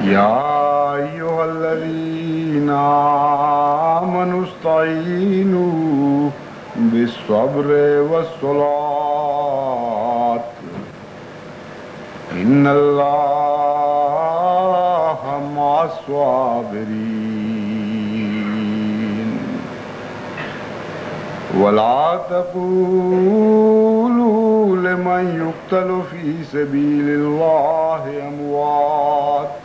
يا أيها الذين آمنوا استعينوا بالصبر والصلاة إن الله مع الصابرين ولا تقولوا لمن يقتل في سبيل الله أموات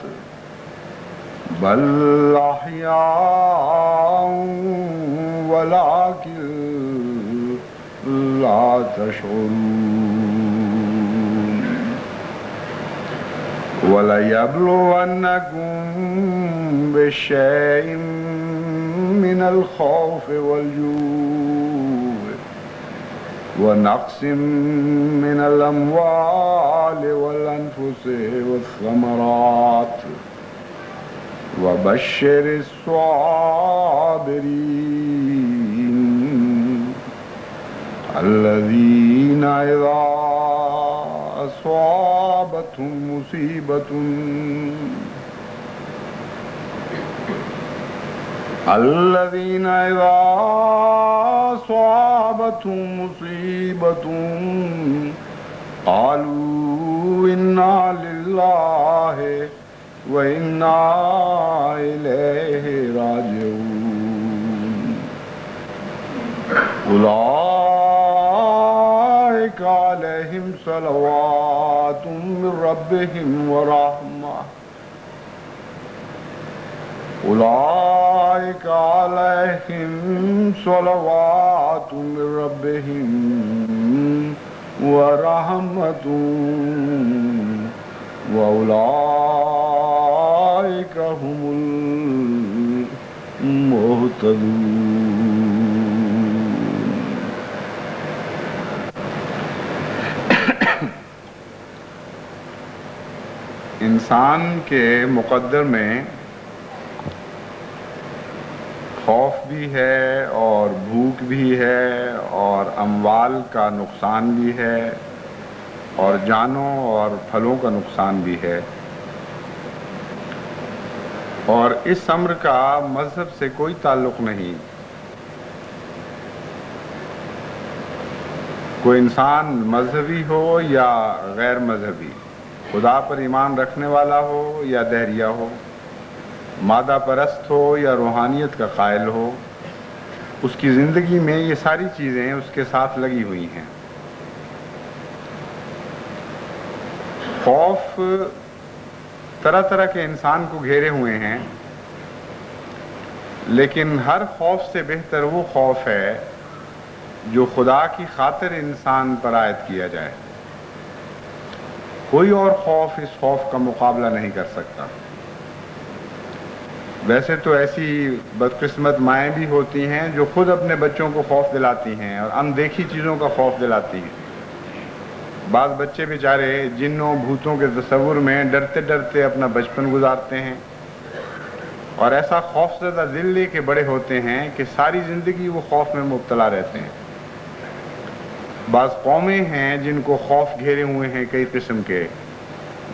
بل أحياء ولكن لا تشعرون وليبلونكم بشيء من الخوف والجوع ونقص من الأموال والأنفس والثمرات وبشر الصابرين الذين إذا أصابتهم مصيبة قالوا إنا لله وإنا إليه راجعون أولئك عليهم صلوات من ربهم ورحمة أولئك عليهم صلوات من ربهم ورحمة وأولئك هم المهتدون. انسان کے مقدر میں خوف بھی ہے اور بھوک بھی ہے اور اموال کا نقصان بھی ہے اور جانوں اور پھلوں کا نقصان بھی ہے، اور اس امر کا مذہب سے کوئی تعلق نہیں۔ کوئی انسان مذہبی ہو یا غیر مذہبی، خدا پر ایمان رکھنے والا ہو یا دہریہ ہو، مادہ پرست ہو یا روحانیت کا قائل ہو، اس کی زندگی میں یہ ساری چیزیں اس کے ساتھ لگی ہوئی ہیں۔ خوف طرح طرح کے انسان کو گھیرے ہوئے ہیں، لیکن ہر خوف سے بہتر وہ خوف ہے جو خدا کی خاطر انسان پر عائد کیا جائے۔ کوئی اور خوف اس خوف کا مقابلہ نہیں کر سکتا۔ ویسے تو ایسی بدقسمت مائیں بھی ہوتی ہیں جو خود اپنے بچوں کو خوف دلاتی ہیں اور اندیکھی چیزوں کا خوف دلاتی ہیں۔ بعض بچے بیچارے جنوں بھوتوں کے تصور میں ڈرتے ڈرتے اپنا بچپن گزارتے ہیں اور ایسا خوف زدہ دل لے کے بڑے ہوتے ہیں کہ ساری زندگی وہ خوف میں مبتلا رہتے ہیں۔ بعض قومیں ہیں جن کو خوف گھیرے ہوئے ہیں کئی قسم کے،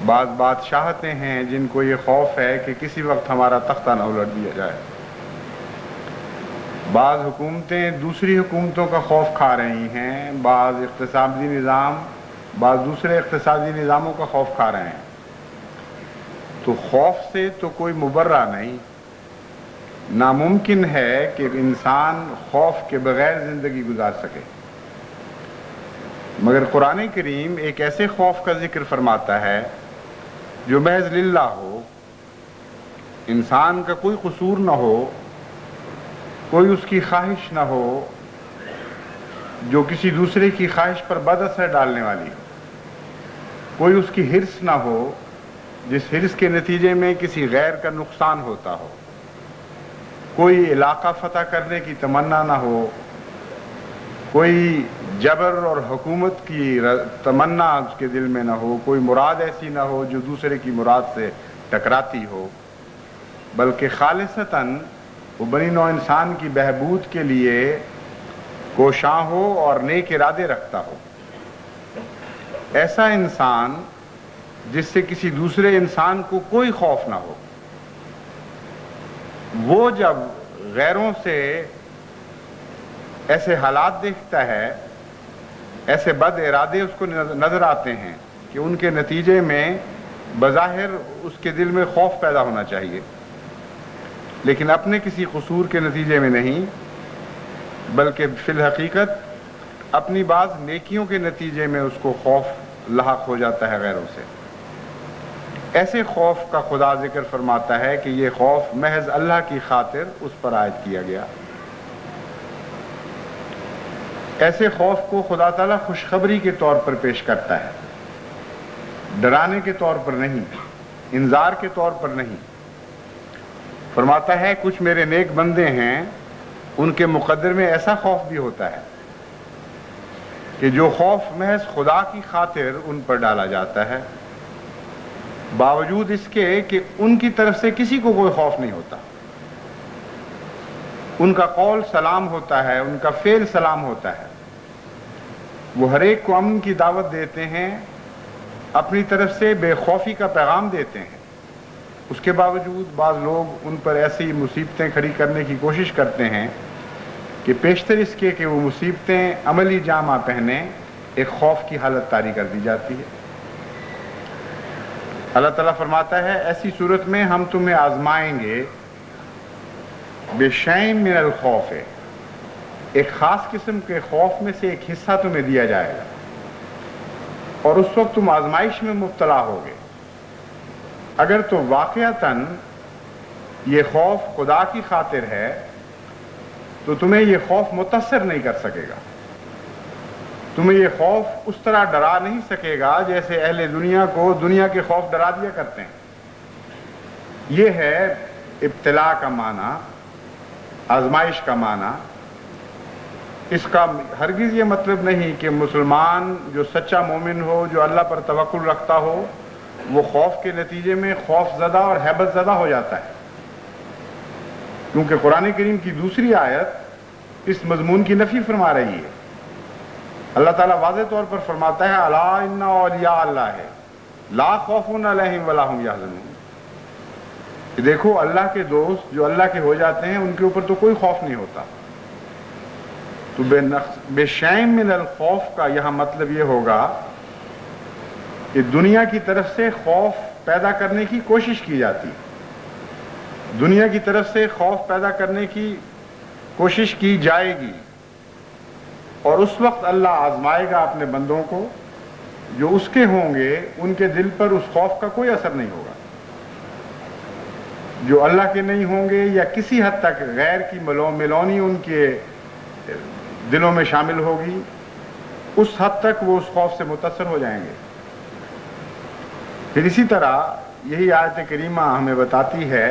بعض بادشاہتیں ہیں جن کو یہ خوف ہے کہ کسی وقت ہمارا تختہ نہ الٹ دیا جائے، بعض حکومتیں دوسری حکومتوں کا خوف کھا رہی ہیں، بعض اقتصادی نظام بعض دوسرے اقتصادی نظاموں کا خوف کھا رہے ہیں۔ تو خوف سے تو کوئی مبرہ نہیں، ناممکن ہے کہ انسان خوف کے بغیر زندگی گزار سکے، مگر قرآن کریم ایک ایسے خوف کا ذکر فرماتا ہے جو محض للہ ہو، انسان کا کوئی قصور نہ ہو، کوئی اس کی خواہش نہ ہو جو کسی دوسرے کی خواہش پر بد اثر ڈالنے والی ہو، کوئی اس کی حرص نہ ہو جس حرص کے نتیجے میں کسی غیر کا نقصان ہوتا ہو، کوئی علاقہ فتح کرنے کی تمنا نہ ہو، کوئی جبر اور حکومت کی تمنا اس کے دل میں نہ ہو، کوئی مراد ایسی نہ ہو جو دوسرے کی مراد سے ٹکراتی ہو، بلکہ خالصتاً وہ بنی نوع انسان کی بہبود کے لیے کوشاں ہو اور نیک ارادے رکھتا ہو۔ ایسا انسان جس سے کسی دوسرے انسان کو کوئی خوف نہ ہو، وہ جب غیروں سے ایسے حالات دیکھتا ہے، ایسے بد ارادے اس کو نظر آتے ہیں کہ ان کے نتیجے میں بظاہر اس کے دل میں خوف پیدا ہونا چاہیے، لیکن اپنے کسی قصور کے نتیجے میں نہیں، بلکہ فی الحقیقت اپنی بعض نیکیوں کے نتیجے میں اس کو خوف لاحق ہو جاتا ہے غیروں سے۔ ایسے خوف کا خدا ذکر فرماتا ہے کہ یہ خوف محض اللہ کی خاطر اس پر عائد کیا گیا۔ ایسے خوف کو خدا تعالیٰ خوشخبری کے طور پر پیش کرتا ہے، ڈرانے کے طور پر نہیں، انذار کے طور پر نہیں۔ فرماتا ہے کچھ میرے نیک بندے ہیں، ان کے مقدر میں ایسا خوف بھی ہوتا ہے کہ جو خوف محض خدا کی خاطر ان پر ڈالا جاتا ہے، باوجود اس کے کہ ان کی طرف سے کسی کو کوئی خوف نہیں ہوتا۔ ان کا قول سلام ہوتا ہے، ان کا فعل سلام ہوتا ہے، وہ ہر ایک کو امن کی دعوت دیتے ہیں، اپنی طرف سے بے خوفی کا پیغام دیتے ہیں۔ اس کے باوجود بعض لوگ ان پر ایسی مصیبتیں کھڑی کرنے کی کوشش کرتے ہیں کہ پیشتر اس کے کہ وہ مصیبتیں عملی جامہ پہنے ایک خوف کی حالت طاری کر دی جاتی ہے۔ اللہ تعالیٰ فرماتا ہے ایسی صورت میں ہم تمہیں آزمائیں گے بشیء من الخوف، ایک خاص قسم کے خوف میں سے ایک حصہ تمہیں دیا جائے گا، اور اس وقت تم آزمائش میں مبتلا ہوگے۔ اگر تو واقعتاً یہ خوف خدا کی خاطر ہے تو تمہیں یہ خوف متاثر نہیں کر سکے گا، تمہیں یہ خوف اس طرح ڈرا نہیں سکے گا جیسے اہل دنیا کو دنیا کے خوف ڈرا دیا کرتے ہیں۔ یہ ہے ابتلا کا معنی، آزمائش کا معنی۔ اس کا ہرگز یہ مطلب نہیں کہ مسلمان جو سچا مومن ہو، جو اللہ پر توکل رکھتا ہو، وہ خوف کے نتیجے میں خوف زدہ اور ہیبت زدہ ہو جاتا ہے، کیونکہ قرآن کریم کی دوسری آیت اس مضمون کی نفی فرما رہی ہے۔ اللہ تعالیٰ واضح طور پر فرماتا ہے الا ان اولیاء اللہ لا خوف علیہم ولا هم یحزنون، کہ دیکھو اللہ کے دوست جو اللہ کے ہو جاتے ہیں ان کے اوپر تو کوئی خوف نہیں ہوتا۔ تو بے شیء من الخوف کا یہاں مطلب یہ ہوگا کہ دنیا کی طرف سے خوف پیدا کرنے کی کوشش کی جاتی، دنیا کی طرف سے خوف پیدا کرنے کی کوشش کی جائے گی، اور اس وقت اللہ آزمائے گا اپنے بندوں کو، جو اس کے ہوں گے ان کے دل پر اس خوف کا کوئی اثر نہیں ہوگا۔ جو اللہ کے نہیں ہوں گے یا کسی حد تک غیر کی ملونی ان کے دلوں میں شامل ہوگی، اس حد تک وہ اس خوف سے متاثر ہو جائیں گے۔ پھر اسی طرح یہی آیت کریمہ ہمیں بتاتی ہے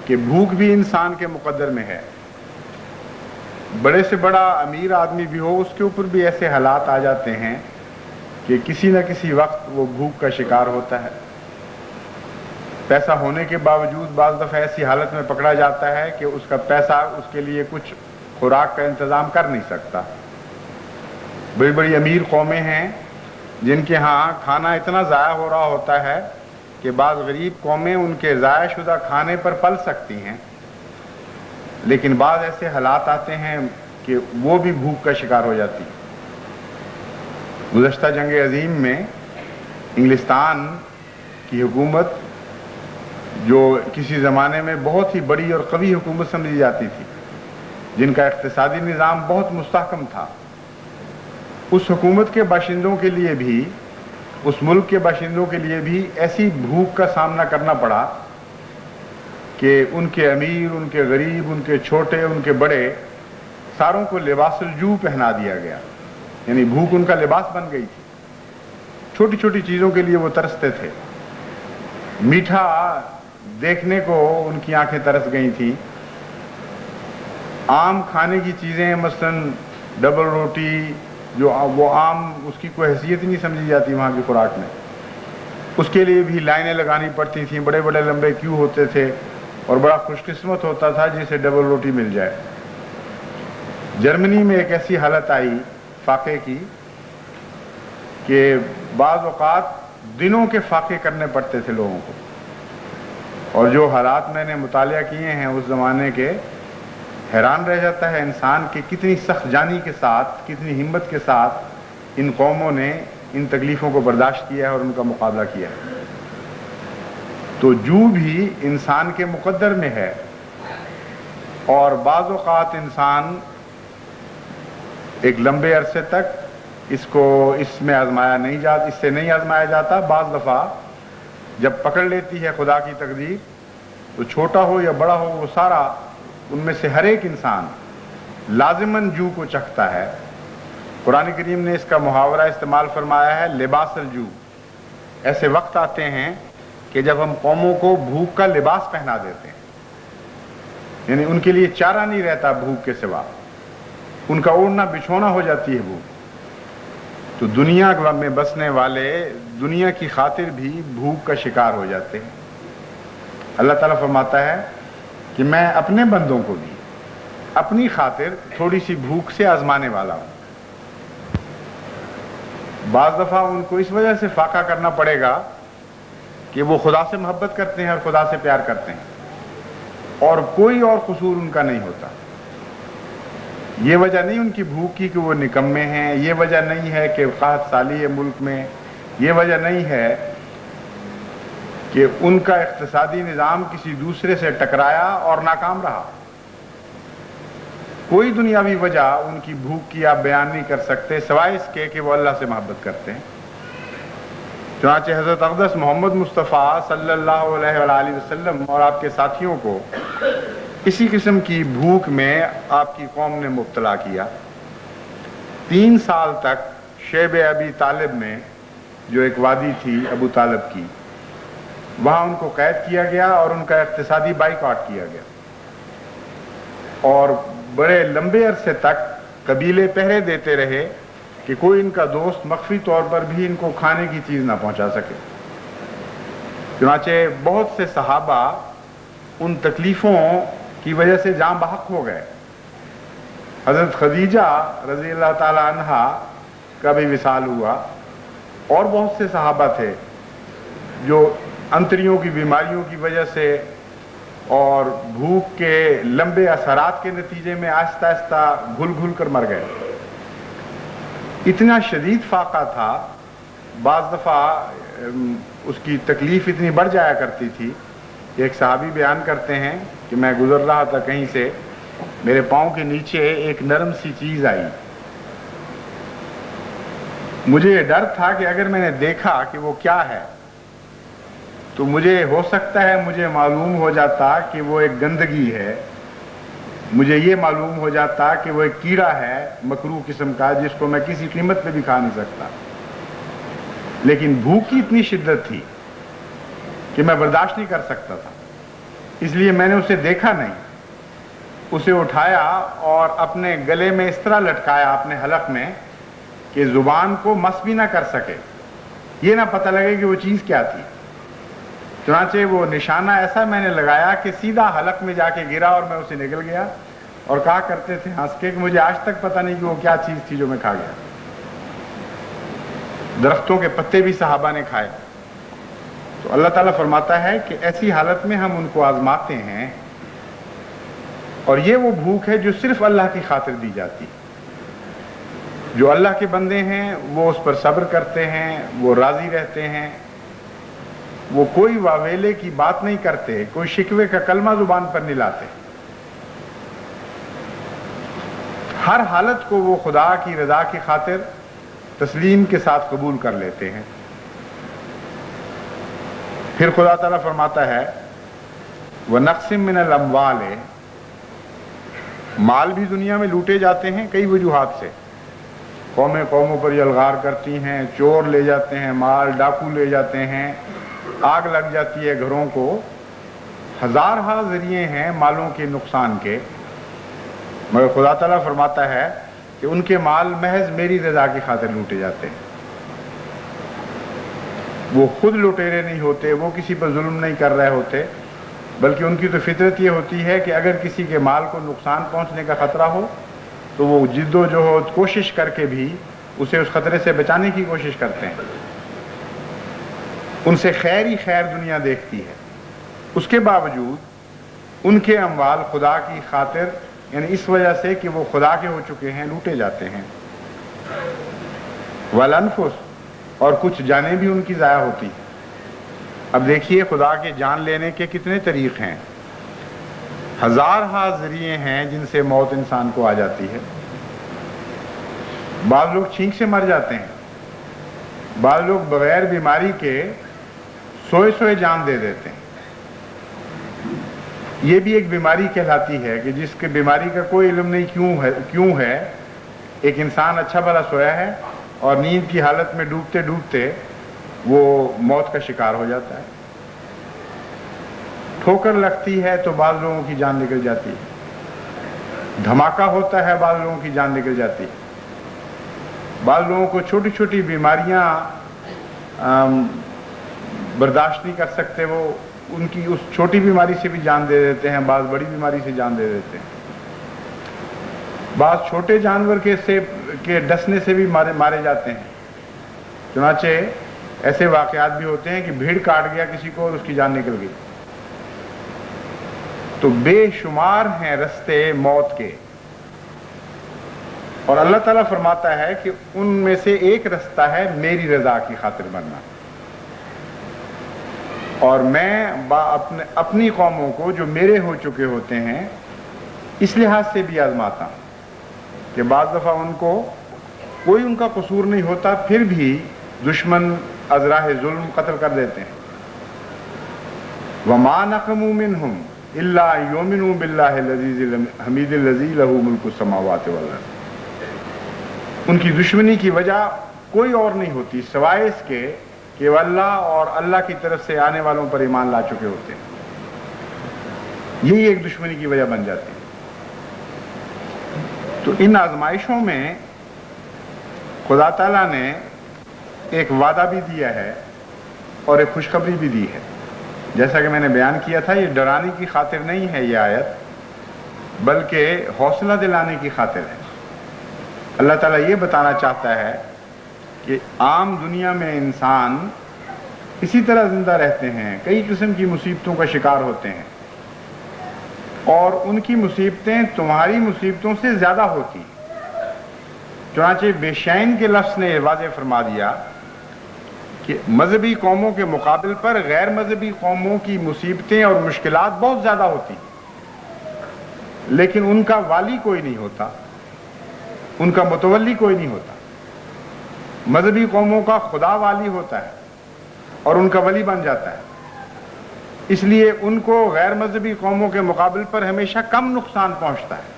کہ بھوک بھی انسان کے مقدر میں ہے۔ بڑے سے بڑا امیر آدمی بھی ہو، اس کے اوپر بھی ایسے حالات آ جاتے ہیں کہ کسی نہ کسی وقت وہ بھوک کا شکار ہوتا ہے۔ پیسہ ہونے کے باوجود بعض دفعہ ایسی حالت میں پکڑا جاتا ہے کہ اس کا پیسہ اس کے لیے کچھ خوراک کا انتظام کر نہیں سکتا۔ بڑی بڑی امیر قومیں ہیں جن کے ہاں کھانا اتنا ضائع ہو رہا ہوتا ہے کہ بعض غریب قومیں ان کے ضائع شدہ کھانے پر پل سکتی ہیں، لیکن بعض ایسے حالات آتے ہیں کہ وہ بھی بھوک کا شکار ہو جاتی۔ گزشتہ جنگ عظیم میں انگلستان کی حکومت، جو کسی زمانے میں بہت ہی بڑی اور قوی حکومت سمجھی جاتی تھی، جن کا اقتصادی نظام بہت مستحکم تھا، اس حکومت کے باشندوں کے لیے بھی، اس ملک کے باشندوں کے لیے بھی ایسی بھوک کا سامنا کرنا پڑا کہ ان کے امیر، ان کے غریب، ان کے چھوٹے، ان کے بڑے، ساروں کو لباس الجوع پہنا دیا گیا، یعنی بھوک ان کا لباس بن گئی تھی۔ چھوٹی چھوٹی چیزوں کے لیے وہ ترستے تھے، میٹھا دیکھنے کو ان کی آنکھیں ترس گئی تھیں، عام کھانے کی چیزیں مثلاً ڈبل روٹی، جو وہ عام اس کی کوئی حیثیت ہی نہیں سمجھی جاتی وہاں کی خوراک میں، اس کے لیے بھی لائنیں لگانی پڑتی تھیں، بڑے بڑے لمبے کیو ہوتے تھے، اور بڑا خوش قسمت ہوتا تھا جسے ڈبل روٹی مل جائے۔ جرمنی میں ایک ایسی حالت آئی فاقے کی کہ بعض اوقات دنوں کے فاقے کرنے پڑتے تھے لوگوں کو، اور جو حالات میں نے مطالعہ کیے ہیں اس زمانے کے، حیران رہ جاتا ہے انسان کہ کتنی سخت جانی کے ساتھ، کتنی ہمت کے ساتھ ان قوموں نے ان تکلیفوں کو برداشت کیا ہے اور ان کا مقابلہ کیا ہے۔ تو جو بھی انسان کے مقدر میں ہے، اور بعض اوقات انسان ایک لمبے عرصے تک اس میں آزمایا نہیں جاتا، اس سے نہیں آزمایا جاتا۔ بعض دفعہ جب پکڑ لیتی ہے خدا کی تقدیر، تو چھوٹا ہو یا بڑا ہو، وہ سارا، ان میں سے ہر ایک انسان لازماً جو کو چکھتا ہے۔ قرآن کریم نے اس کا محاورہ استعمال فرمایا ہے، لباس الجو۔ ایسے وقت آتے ہیں کہ جب ہم قوموں کو بھوک کا لباس پہنا دیتے ہیں، یعنی ان کے لیے چارہ نہیں رہتا بھوک کے سوا، ان کا اوڑھنا بچھونا ہو جاتی ہے بھوک۔ تو دنیا میں بسنے والے دنیا کی خاطر بھی بھوک کا شکار ہو جاتے ہیں۔ اللہ تعالیٰ فرماتا ہے کہ میں اپنے بندوں کو بھی اپنی خاطر تھوڑی سی بھوک سے آزمانے والا ہوں۔ بعض دفعہ ان کو اس وجہ سے فاقہ کرنا پڑے گا کہ وہ خدا سے محبت کرتے ہیں اور خدا سے پیار کرتے ہیں، اور کوئی اور قصور ان کا نہیں ہوتا۔ یہ وجہ نہیں ان کی بھوک کی کہ وہ نکمے ہیں، یہ وجہ نہیں ہے کہ قحط سالی ہے ملک میں، یہ وجہ نہیں ہے کہ ان کا اقتصادی نظام کسی دوسرے سے ٹکرایا اور ناکام رہا۔ کوئی دنیاوی وجہ ان کی بھوک کی آپ بیان نہیں کر سکتے سوائے اس کے کہ وہ اللہ سے محبت کرتے ہیں۔ چنانچہ حضرت اقدس محمد مصطفیٰ صلی اللہ علیہ وآلہ وسلم اور آپ کے ساتھیوں کو اسی قسم کی بھوک میں آپ کی قوم نے مبتلا کیا۔ 3 سال تک شیب ابی طالب میں، جو ایک وادی تھی ابو طالب کی، وہاں ان کو قید کیا گیا اور ان کا اقتصادی بائیکاٹ کیا گیا، اور بڑے لمبے عرصے تک قبیلے پہرے دیتے رہے کہ کوئی ان کا دوست مخفی طور پر بھی ان کو کھانے کی چیز نہ پہنچا سکے۔ چنانچہ بہت سے صحابہ ان تکلیفوں کی وجہ سے جاں بحق ہو گئے۔ حضرت خدیجہ رضی اللہ تعالی عنہا کا بھی وصال ہوا، اور بہت سے صحابہ تھے جو انتریوں کی بیماریوں کی وجہ سے اور بھوک کے لمبے اثرات کے نتیجے میں آہستہ آہستہ گھل گھل کر مر گئے۔ اتنا شدید فاقہ تھا، بعض دفعہ اس کی تکلیف اتنی بڑھ جایا کرتی تھی کہ ایک صحابی بیان کرتے ہیں کہ میں گزر رہا تھا کہیں سے، میرے پاؤں کے نیچے ایک نرم سی چیز آئی۔ مجھے یہ ڈر تھا کہ اگر میں نے دیکھا کہ وہ کیا ہے تو مجھے ہو سکتا ہے مجھے معلوم ہو جاتا کہ وہ ایک گندگی ہے، مجھے یہ معلوم ہو جاتا کہ وہ ایک کیڑا ہے مکروہ قسم کا جس کو میں کسی قیمت پہ بھی کھا نہیں سکتا۔ لیکن بھوک کی اتنی شدت تھی کہ میں برداشت نہیں کر سکتا تھا، اس لیے میں نے اسے دیکھا نہیں، اسے اٹھایا اور اپنے گلے میں اس طرح لٹکایا اپنے حلق میں کہ زبان کو مس بھی نہ کر سکے، یہ نہ پتہ لگے کہ وہ چیز کیا تھی۔ چنانچہ وہ نشانہ ایسا میں نے لگایا کہ سیدھا حلق میں جا کے گرا اور میں اسے نگل گیا، اور کہا کرتے تھے ہنس کے کہ مجھے آج تک پتہ نہیں کہ وہ کیا چیز تھی جو میں کھا گیا۔ درختوں کے پتے بھی صحابہ نے کھائے۔ تو اللہ تعالیٰ فرماتا ہے کہ ایسی حالت میں ہم ان کو آزماتے ہیں، اور یہ وہ بھوک ہے جو صرف اللہ کی خاطر دی جاتی۔ جو اللہ کے بندے ہیں وہ اس پر صبر کرتے ہیں، وہ راضی رہتے ہیں، وہ کوئی واویلے کی بات نہیں کرتے، کوئی شکوے کا کلمہ زبان پر نہیں لاتے۔ ہر حالت کو وہ خدا کی رضا کی خاطر تسلیم کے ساتھ قبول کر لیتے ہیں۔ پھر خدا تعالیٰ فرماتا ہے وَنَقْسِم مِّنَ الْأَمْوَالِ، مال بھی دنیا میں لوٹے جاتے ہیں کئی وجوہات سے۔ قومیں قوموں پر یلغار کرتی ہیں، چور لے جاتے ہیں مال، ڈاکو لے جاتے ہیں، آگ لگ جاتی ہے گھروں کو، ہزارہ ذریعے ہیں مالوں کے نقصان کے، مگر خدا تعالیٰ فرماتا ہے کہ ان کے مال محض میری رضا کی خاطر لوٹے جاتے ہیں۔ وہ خود لٹیرے نہیں ہوتے، وہ کسی پر ظلم نہیں کر رہے ہوتے، بلکہ ان کی تو فطرت یہ ہوتی ہے کہ اگر کسی کے مال کو نقصان پہنچنے کا خطرہ ہو تو وہ جد و جہد کوشش کر کے بھی اسے اس خطرے سے بچانے کی کوشش کرتے ہیں۔ ان سے خیر ہی خیر دنیا دیکھتی ہے، اس کے باوجود ان کے اموال خدا کی خاطر، یعنی اس وجہ سے کہ وہ خدا کے ہو چکے ہیں، لوٹے جاتے ہیں۔ والانفس، اور کچھ جانیں بھی ان کی ضائع ہوتی ہیں۔ اب دیکھیے خدا کے جان لینے کے کتنے طریق ہیں، ہزارہا ذریعے ہیں جن سے موت انسان کو آ جاتی ہے۔ بعض لوگ چھینک سے مر جاتے ہیں، بعض لوگ بغیر بیماری کے سوئے سوئے جان دے دیتے ہیں۔ یہ بھی ایک بیماری کہلاتی ہے کہ جس کے بیماری کا کوئی علم نہیں کیوں ہے۔ ایک انسان اچھا بھلا سویا ہے اور نیند کی حالت میں ڈوبتے ڈوبتے وہ موت کا شکار ہو جاتا ہے۔ ٹھوکر لگتی ہے تو بعض لوگوں کی جان نکل جاتی ہے، دھماکہ ہوتا ہے بعض لوگوں کی جان نکل جاتی ہے۔ بعض لوگوں کو چھوٹی چھوٹی بیماریاں برداشت نہیں کر سکتے، وہ ان کی اس چھوٹی بیماری سے بھی جان دے دیتے ہیں، بعض بڑی بیماری سے جان دے دیتے ہیں۔ بعض چھوٹے جانور کے ڈسنے سے بھی مارے جاتے ہیں۔ چنانچہ ایسے واقعات بھی ہوتے ہیں کہ بھیڑ کاٹ گیا کسی کو اور اس کی جان نکل گئی۔ تو بے شمار ہیں رستے موت کے، اور اللہ تعالیٰ فرماتا ہے کہ ان میں سے ایک رستہ ہے میری رضا کی خاطر مرنا، اور میں اپنی قوموں کو جو میرے ہو چکے ہوتے ہیں اس لحاظ سے بھی آزماتا ہوں کہ بعض دفعہ ان کو کوئی ان کا قصور نہیں ہوتا، پھر بھی دشمن از راہ ظلم قتل کر دیتے ہیں۔ وَمَا نَقَمُوا مِنْهُمْ إِلَّا يُؤْمِنُوا بِاللَّهِ الْعَزِيزِ الْحَمِيدِ الَّذِي لَهُ مُلْكُ السَّمَاوَاتِ وَالْأَرْضِ۔ ان کی دشمنی کی وجہ کوئی اور نہیں ہوتی سوائے اس کے کہ وہ اللہ اور اللہ کی طرف سے آنے والوں پر ایمان لا چکے ہوتے ہیں۔ یہی ایک دشمنی کی وجہ بن جاتی ہے۔ تو ان آزمائشوں میں خدا تعالیٰ نے ایک وعدہ بھی دیا ہے اور ایک خوشخبری بھی دی ہے۔ جیسا کہ میں نے بیان کیا تھا، یہ ڈرانے کی خاطر نہیں ہے یہ آیت، بلکہ حوصلہ دلانے کی خاطر ہے۔ اللہ تعالیٰ یہ بتانا چاہتا ہے کہ عام دنیا میں انسان اسی طرح زندہ رہتے ہیں، کئی قسم کی مصیبتوں کا شکار ہوتے ہیں، اور ان کی مصیبتیں تمہاری مصیبتوں سے زیادہ ہوتی ہیں۔ چنانچہ بے شین کے لفظ نے واضح فرما دیا کہ مذہبی قوموں کے مقابل پر غیر مذہبی قوموں کی مصیبتیں اور مشکلات بہت زیادہ ہوتی ہیں، لیکن ان کا والی کوئی نہیں ہوتا، ان کا متولی کوئی نہیں ہوتا۔ مذہبی قوموں کا خدا والی ہوتا ہے اور ان کا ولی بن جاتا ہے، اس لیے ان کو غیر مذہبی قوموں کے مقابل پر ہمیشہ کم نقصان پہنچتا ہے۔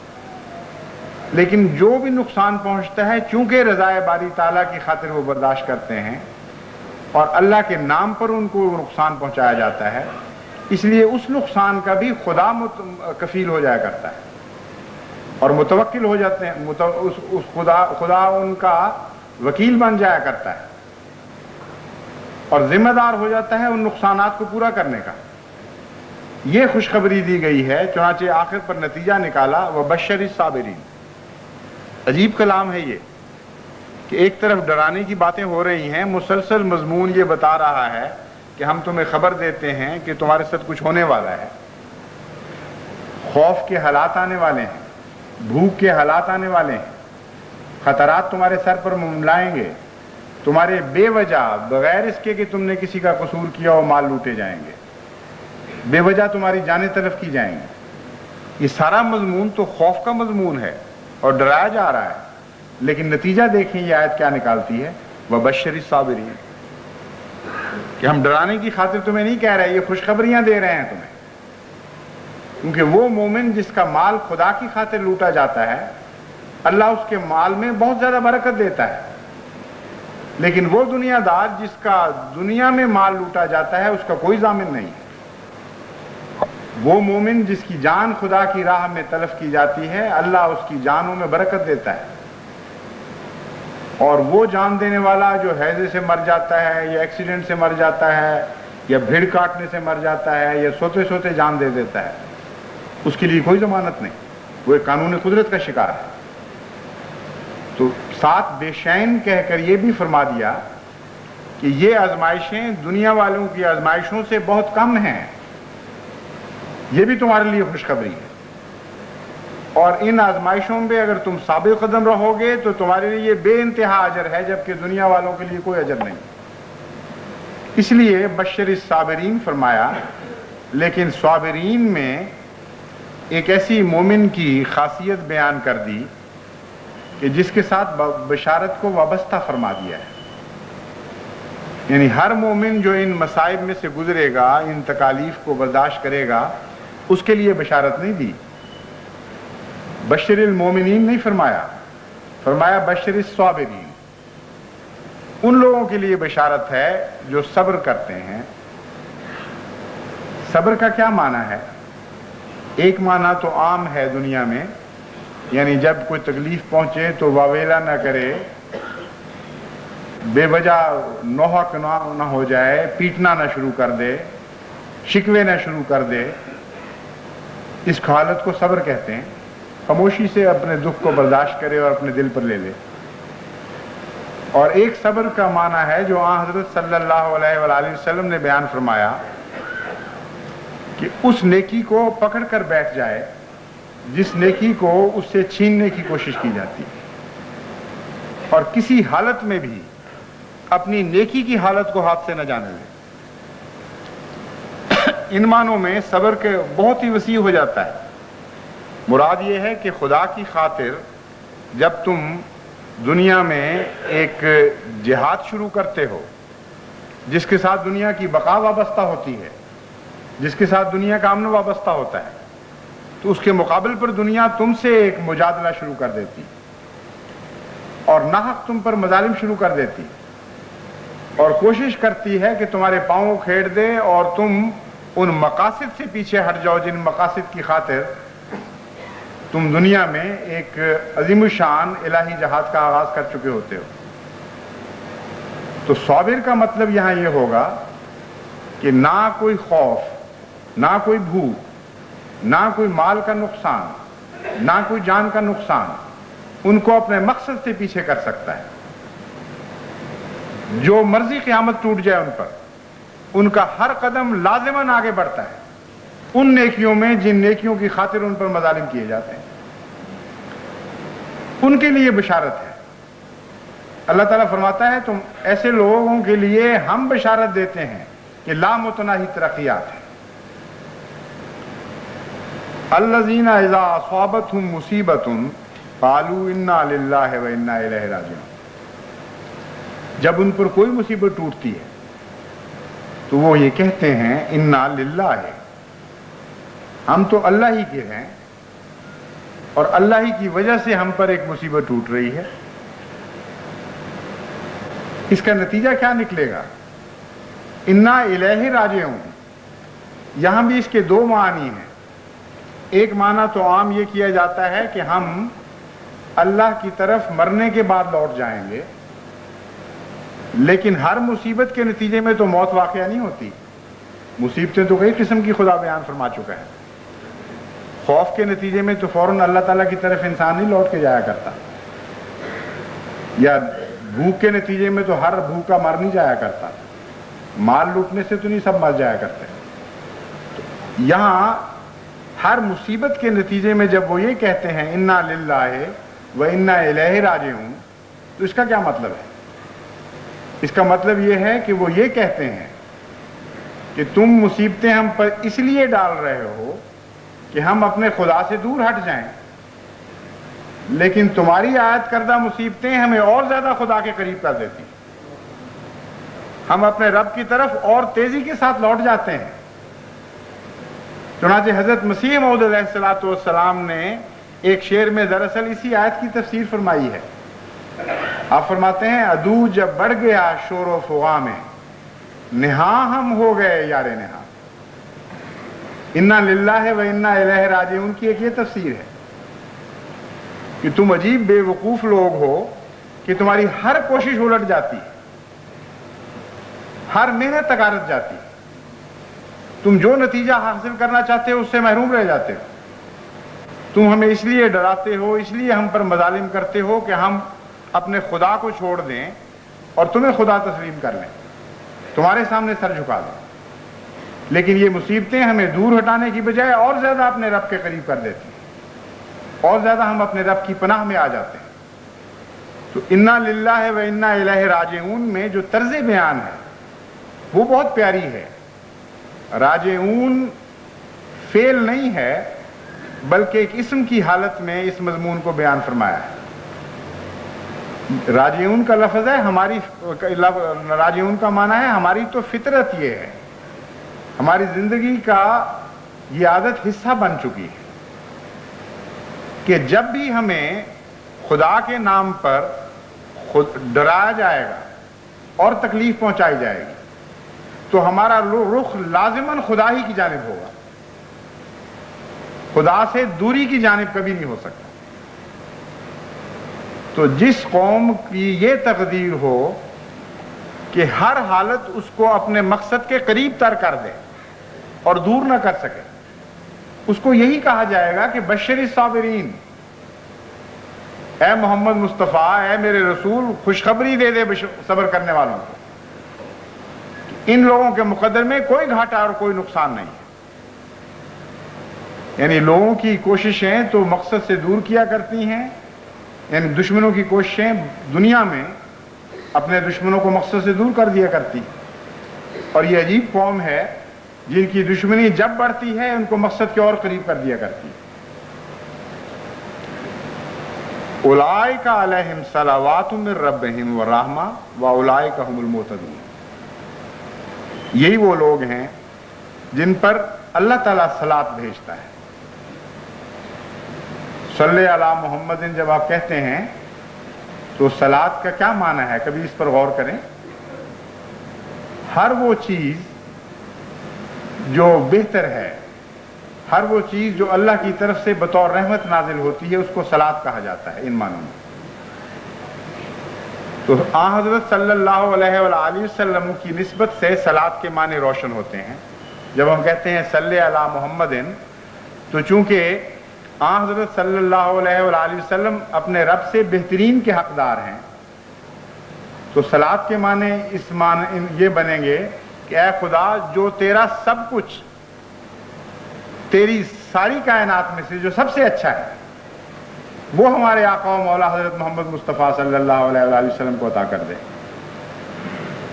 لیکن جو بھی نقصان پہنچتا ہے، چونکہ رضائے باری تعالیٰ کی خاطر وہ برداشت کرتے ہیں اور اللہ کے نام پر ان کو نقصان پہنچایا جاتا ہے، اس لیے اس نقصان کا بھی خدا کفیل ہو جایا کرتا ہے اور متوکل ہو جاتے ہیں، اس خدا ان کا وکیل بن جایا کرتا ہے اور ذمہ دار ہو جاتا ہے ان نقصانات کو پورا کرنے کا۔ یہ خوشخبری دی گئی ہے، چنانچہ آخر پر نتیجہ نکالا وَبَشَّرِ الصَّابِرِينَ۔ عجیب کلام ہے یہ کہ ایک طرف ڈرانے کی باتیں ہو رہی ہیں، مسلسل مضمون یہ بتا رہا ہے کہ ہم تمہیں خبر دیتے ہیں کہ تمہارے ساتھ کچھ ہونے والا ہے، خوف کے حالات آنے والے ہیں، بھوک کے حالات آنے والے ہیں، خطرات تمہارے سر پر منڈلائیں گے، تمہارے بے وجہ بغیر اس کے کہ تم نے کسی کا قصور کیا ہو مال لوٹے جائیں گے، بے وجہ تمہاری جانیں تلف کی جائیں گی۔ یہ سارا مضمون تو خوف کا مضمون ہے اور ڈرایا جا رہا ہے، لیکن نتیجہ دیکھیں یہ آیت کیا نکالتی ہے، وَبَشِّرِ الصَّابِرِينَ، کہ ہم ڈرانے کی خاطر تمہیں نہیں کہہ رہے، یہ خوشخبریاں دے رہے ہیں تمہیں، کیونکہ وہ مومن جس کا مال خدا کی خاطر لوٹا جاتا ہے، اللہ اس کے مال میں بہت زیادہ برکت دیتا ہے، لیکن وہ دنیا دار جس کا دنیا میں مال لوٹا جاتا ہے اس کا کوئی ضامن نہیں ہے۔ وہ مومن جس کی جان خدا کی راہ میں تلف کی جاتی ہے، اللہ اس کی جانوں میں برکت دیتا ہے، اور وہ جان دینے والا جو ہیضے سے مر جاتا ہے یا ایکسیڈنٹ سے مر جاتا ہے یا بھیڑ کاٹنے سے مر جاتا ہے یا سوتے سوتے جان دے دیتا ہے، اس کے لیے کوئی ضمانت نہیں، وہ ایک قانون قدرت کا شکار ہے۔ تو ساتھ بے شین کہہ کر یہ بھی فرما دیا کہ یہ آزمائشیں دنیا والوں کی آزمائشوں سے بہت کم ہیں، یہ بھی تمہارے لیے خوشخبری ہے، اور ان آزمائشوں پہ اگر تم ثابت قدم رہو گے تو تمہارے لیے بے انتہا اجر ہے، جبکہ دنیا والوں کے لیے کوئی اجر نہیں۔ اس لیے بشر الصابرین فرمایا، لیکن صابرین میں ایک ایسی مومن کی خاصیت بیان کر دی کہ جس کے ساتھ بشارت کو وابستہ فرما دیا ہے، یعنی ہر مومن جو ان مصائب میں سے گزرے گا، ان تکالیف کو برداشت کرے گا، اس کے لیے بشارت نہیں دی۔ بشر المومنین نہیں فرمایا، فرمایا بشر الصابرین، ان لوگوں کے لیے بشارت ہے جو صبر کرتے ہیں۔ صبر کا کیا معنی ہے؟ ایک معنی تو عام ہے دنیا میں، یعنی جب کوئی تکلیف پہنچے تو واویلا نہ کرے، بے وجہ نوحہ نہ ہو جائے، پیٹنا نہ شروع کر دے، شکوے نہ شروع کر دے، اس حالت کو صبر کہتے ہیں۔ خاموشی سے اپنے دکھ کو برداشت کرے اور اپنے دل پر لے لے۔ اور ایک صبر کا معنی ہے جو حضرت صلی اللہ علیہ وآلہ وسلم نے بیان فرمایا کہ اس نیکی کو پکڑ کر بیٹھ جائے جس نیکی کو اس سے چھیننے کی کوشش کی جاتی ہے، اور کسی حالت میں بھی اپنی نیکی کی حالت کو ہاتھ سے نہ جانے دے۔ ان معنوں میں صبر کے بہت ہی وسیع ہو جاتا ہے۔ مراد یہ ہے کہ خدا کی خاطر جب تم دنیا میں ایک جہاد شروع کرتے ہو جس کے ساتھ دنیا کی بقا وابستہ ہوتی ہے، جس کے ساتھ دنیا کا امن وابستہ ہوتا ہے، تو اس کے مقابل پر دنیا تم سے ایک مجادلہ شروع کر دیتی اور ناحق تم پر مظالم شروع کر دیتی اور کوشش کرتی ہے کہ تمہارے پاؤں کھیڑ دے اور تم ان مقاصد سے پیچھے ہٹ جاؤ جن مقاصد کی خاطر تم دنیا میں ایک عظیم الشان الہی جہاد کا آغاز کر چکے ہوتے ہو۔ تو صابر کا مطلب یہاں یہ ہوگا کہ نہ کوئی خوف، نہ کوئی بھوک، نہ کوئی مال کا نقصان، نہ کوئی جان کا نقصان ان کو اپنے مقصد سے پیچھے کر سکتا ہے۔ جو مرضی قیامت ٹوٹ جائے ان پر، ان کا ہر قدم لازماً آگے بڑھتا ہے ان نیکیوں میں جن نیکیوں کی خاطر ان پر مظالم کیے جاتے ہیں۔ ان کے لیے بشارت ہے۔ اللہ تعالیٰ فرماتا ہے تم ایسے لوگوں کے لیے ہم بشارت دیتے ہیں کہ لا متناہی ترقیات ہے۔ الذین اذا اصابتہم مصیبۃ قالوا انا للہ و انا الیہ راجعون۔ جب ان پر کوئی مصیبت ٹوٹتی ہے تو وہ یہ کہتے ہیں انا للہ ہے، ہم تو اللہ ہی کے ہیں اور اللہ ہی کی وجہ سے ہم پر ایک مصیبت ٹوٹ رہی ہے۔ اس کا نتیجہ کیا نکلے گا؟ انا الیہ راجعون، یہاں بھی اس کے دو معنی ہیں۔ ایک معنی تو عام یہ کیا جاتا ہے کہ ہم اللہ کی طرف مرنے کے بعد لوٹ جائیں گے، لیکن ہر مصیبت کے نتیجے میں تو موت واقعہ نہیں ہوتی۔ مصیبتیں تو کئی قسم کی خدا بیان فرما چکا ہے۔ خوف کے نتیجے میں تو فوراً اللہ تعالیٰ کی طرف انسان نہیں لوٹ کے جایا کرتا، یا بھوک کے نتیجے میں تو ہر بھوکا مر نہیں جایا کرتا، مال لوٹنے سے تو نہیں سب مر جایا کرتے۔ تو یہاں ہر مصیبت کے نتیجے میں جب وہ یہ کہتے ہیں انا للہ و انا الیہ راجعون، تو اس کا کیا مطلب ہے؟ اس کا مطلب یہ ہے کہ وہ یہ کہتے ہیں کہ تم مصیبتیں ہم پر اس لیے ڈال رہے ہو کہ ہم اپنے خدا سے دور ہٹ جائیں، لیکن تمہاری عائد کردہ مصیبتیں ہمیں اور زیادہ خدا کے قریب کر دیتی، ہم اپنے رب کی طرف اور تیزی کے ساتھ لوٹ جاتے ہیں۔ چنانچہ حضرت مسیح موعود علیہ السلام نے ایک شعر میں دراصل اسی آیت کی تفسیر فرمائی ہے۔ آپ فرماتے ہیں عدو جب بڑھ گیا شور و فغاں میں، نہاں ہم ہو گئے یار نہاں۔ انا للہ و انا الیہ راجعون کی ایک یہ تفسیر ہے کہ تم عجیب بے وقوف لوگ ہو کہ تمہاری ہر کوشش الٹ جاتی ہے، ہر محنت تکارت جاتی ہے، تم جو نتیجہ حاصل کرنا چاہتے ہو اس سے محروم رہ جاتے ہو۔ تم ہمیں اس لیے ڈراتے ہو، اس لیے ہم پر مظالم کرتے ہو کہ ہم اپنے خدا کو چھوڑ دیں اور تمہیں خدا تسلیم کر لیں۔ تمہارے سامنے سر جھکا دیں. لیکن یہ مصیبتیں ہمیں دور ہٹانے کی بجائے اور زیادہ اپنے رب کے قریب کر دیتی ہیں، اور زیادہ ہم اپنے رب کی پناہ میں آ جاتے ہیں. تو انا للہ و انا الیہ راجعون میں جو طرز بیان ہے وہ بہت پیاری ہے. راجعون فعل نہیں ہے بلکہ ایک اسم کی حالت میں اس مضمون کو بیان فرمایا ہے. راجعون کا لفظ ہے ہماری، راجعون کا معنی ہے ہماری تو فطرت یہ ہے، ہماری زندگی کا یہ عادت حصہ بن چکی ہے کہ جب بھی ہمیں خدا کے نام پر ڈرایا جائے گا اور تکلیف پہنچائی جائے گی تو ہمارا رخ لازماً خدا ہی کی جانب ہوگا. خدا سے دوری کی جانب کبھی نہیں ہو سکتا. تو جس قوم کی یہ تقدیر ہو کہ ہر حالت اس کو اپنے مقصد کے قریب تر کر دے اور دور نہ کر سکے، اس کو یہی کہا جائے گا کہ بشر الصابرین، اے محمد مصطفیٰ، اے میرے رسول، خوشخبری دے دے صبر کرنے والوں کو. ان لوگوں کے مقدر میں کوئی گھاٹا اور کوئی نقصان نہیں ہے. یعنی لوگوں کی کوششیں تو مقصد سے دور کیا کرتی ہیں، یعنی دشمنوں کی کوششیں دنیا میں اپنے دشمنوں کو مقصد سے دور کر دیا کرتی. اور یہ عجیب قوم ہے جن کی دشمنی جب بڑھتی ہے ان کو مقصد کے اور قریب کر دیا کرتی. اولئک علیہم صلوات من ربہم ورحمہ واولئک هم المہتدون. یہی وہ لوگ ہیں جن پر اللہ تعالیٰ صلاۃ بھیجتا ہے. صلی علی محمد جب آپ کہتے ہیں تو صلاۃ کا کیا معنی ہے؟ کبھی اس پر غور کریں. ہر وہ چیز جو بہتر ہے، ہر وہ چیز جو اللہ کی طرف سے بطور رحمت نازل ہوتی ہے، اس کو صلاۃ کہا جاتا ہے ان معنوں میں. تو آن حضرت صلی اللہ علیہ وآلہ وسلم کی نسبت سے صلاۃ کے معنی روشن ہوتے ہیں. جب ہم کہتے ہیں صلی علی محمد تو چونکہ آن حضرت صلی اللہ علیہ وآلہ وسلم اپنے رب سے بہترین کے حقدار ہیں، تو صلاۃ کے معنی اس معنی یہ بنیں گے کہ اے خدا، جو تیرا سب کچھ، تیری ساری کائنات میں سے جو سب سے اچھا ہے وہ ہمارے آقا و مولا حضرت محمد مصطفیٰ صلی اللہ علیہ وآلہ وسلم کو عطا کر دے.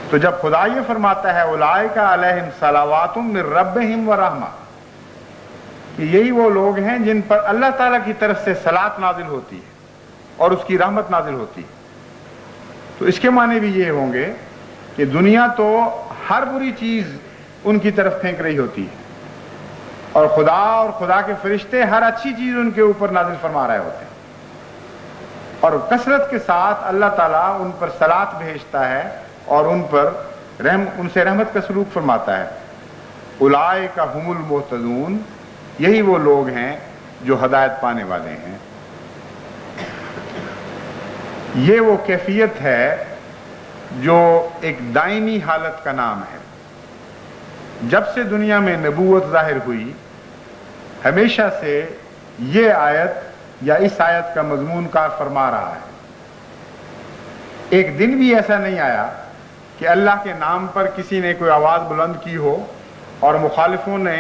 تو جب خدا یہ فرماتا ہے اولئک علیہم صلوات من ربہم ورحمہ، کہ یہی وہ لوگ ہیں جن پر اللہ تعالیٰ کی طرف سے صلاۃ نازل ہوتی ہے اور اس کی رحمت نازل ہوتی ہے، تو اس کے معنی بھی یہ ہوں گے کہ دنیا تو ہر بری چیز ان کی طرف پھینک رہی ہوتی ہے اور خدا کے فرشتے ہر اچھی چیز ان کے اوپر نازل فرما رہے ہوتے ہیں، اور کثرت کے ساتھ اللہ تعالیٰ ان پر صلاۃ بھیجتا ہے اور ان سے رحمت کا سلوک فرماتا ہے. اولئک هم المہتدون، یہی وہ لوگ ہیں جو ہدایت پانے والے ہیں. یہ وہ کیفیت ہے جو ایک دائمی حالت کا نام ہے. جب سے دنیا میں نبوت ظاہر ہوئی، ہمیشہ سے یہ آیت یا اس آیت کا مضمون کار فرما رہا ہے. ایک دن بھی ایسا نہیں آیا کہ اللہ کے نام پر کسی نے کوئی آواز بلند کی ہو اور مخالفوں نے